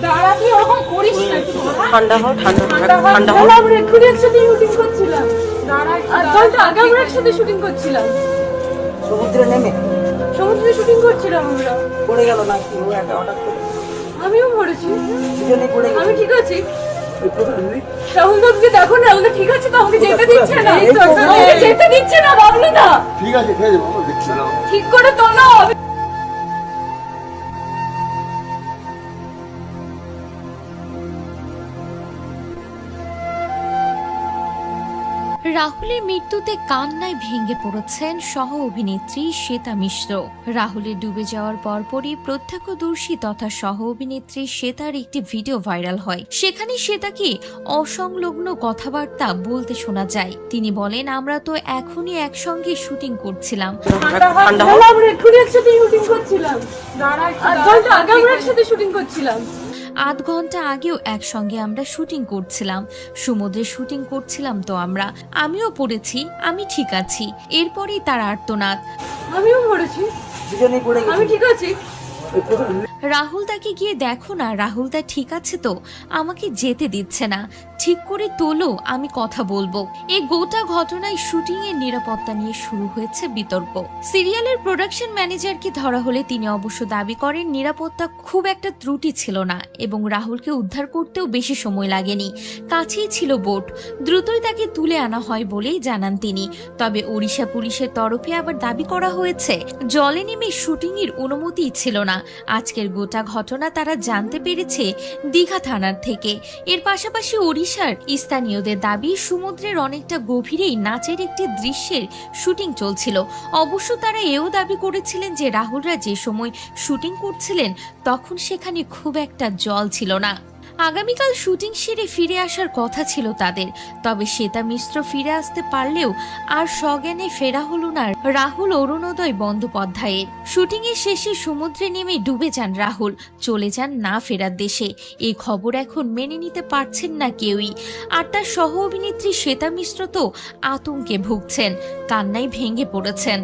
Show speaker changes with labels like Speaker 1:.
Speaker 1: দাঁড়া, তুই ওরকম করিস না।
Speaker 2: ঠান্ডা হও, ঠান্ডা
Speaker 1: ঠান্ডা হও। আমরা এক্ষুনি একসাথে শুটিং করছিলাম। দাঁড়া, আর ঘন্টা আগে আমরা একসাথে শুটিং করছিলাম।
Speaker 3: সমুদ্রে নেমে
Speaker 1: সমুদ্রে শুটিং করছিলাম আমরা।
Speaker 3: পড়ে গেল না কি ও একা হঠাৎ করে?
Speaker 1: আমিও মরেছি।
Speaker 3: দুজনেই পড়ে গেল।
Speaker 1: আমি ঠিক আছি। রাহুল দাকে দেখো না, আমাকে ঠিক আছে তো, আমাকে যেতে দিচ্ছে না। আমাকে যেতে দিচ্ছে না বাবলু দা।
Speaker 4: ঠিক আছে, ঠিক আছে বাবা, দেখছি না।
Speaker 1: ঠিক করে তো না।
Speaker 5: রাহুলের মৃত্যুতে কান্নায় ভেঙে পড়েছেন সহ অভিনেত্রী শ্বেতা মিশ্র। রাহুলের ডুবে যাওয়ার পরপরই প্রত্যক্ষদর্শী তথা সহ অভিনেত্রী শ্বেতার একটি ভিডিও ভাইরাল হয়। সেখানে শ্বেতাকে অসংলগ্ন কথাবার্তা বলতে শোনা যায়। তিনি বলেন, আমরা তো এখনই একসঙ্গে শুটিং করছিলাম।
Speaker 2: ঠান্ডা হও।
Speaker 1: আমরা এক্ষুনি একসাথে শুটিং করছিলাম। দাঁড়া, আর ঘন্টা আগে আমরা একসাথে শুটিং করছিলাম।
Speaker 5: আধ ঘন্টা আগেও একসঙ্গে আমরা শুটিং করছিলাম। সমুদ্রে শুটিং করছিলাম তো আমরা। আমিও পড়েছি, আমি ঠিক আছি। এরপরেই তার আর্তনাদ।
Speaker 1: আমিও মরেছি।
Speaker 3: দুজনেই পড়ে গেল।
Speaker 1: আমি ঠিক আছি।
Speaker 5: রাহুল তাকে গিয়ে দেখো না, রাহুল দা ঠিক আছে তো? আমাকে যেতে দিচ্ছে না। ঠিক করে তোলো, আমি কথা বলবো। এই গোটা ঘটনায় শুটিং এর নিরাপত্তা নিয়ে শুরু হয়েছে বিতর্ক। সিরিয়ালের প্রোডাকশন ম্যানেজারকে ধরা হলে তিনি অবশ্য দাবি করেন নিরাপত্তা খুব একটা ত্রুটি ছিল না এবং রাহুলকে উদ্ধার করতেও বেশি সময় লাগেনি। কাছেই ছিল বোট, দ্রুতই তাকে তুলে আনা হয় বলেই জানান তিনি। তবে ওড়িশা পুলিশের তরফে আবার দাবি করা হয়েছে জলে নেমে শুটিং এর অনুমতিই ছিল না। আজকের গোটা ঘটনা তারা জানতে পেরেছে দীঘা থানার থেকে। এর পাশাপাশি ওড়িশার স্থানীয়দের দাবি সমুদ্রের অনেকটা গভীরেই নাচের একটি দৃশ্যের শুটিং চলছিল। অবশ্য তারা এও দাবি করেছিলেন যে রাহুলরা যে সময় শুটিং করছিলেন তখন সেখানে খুব একটা জল ছিল না। আগামীকাল শুটিং সেরে ফিরে আসার কথা ছিল তাদের। তবে শ্বেতা মিশ্র ফিরে আসতে পারলেও আর সজ্ঞানে ফেরা হলো না রাহুল অরুণোদয় বন্দ্যোপাধ্যায়ের। শুটিং এর শেষে সমুদ্রে নেমে ডুবে যান রাহুল, চলে যান না ফেরার দেশে। এই খবর এখন মেনে নিতে পারছেন না কেউই। আর তার সহ অভিনেত্রী শ্বেতা মিশ্র তো আতঙ্কে ভুগছেন, কান্নায় ভেঙে পড়েছেন।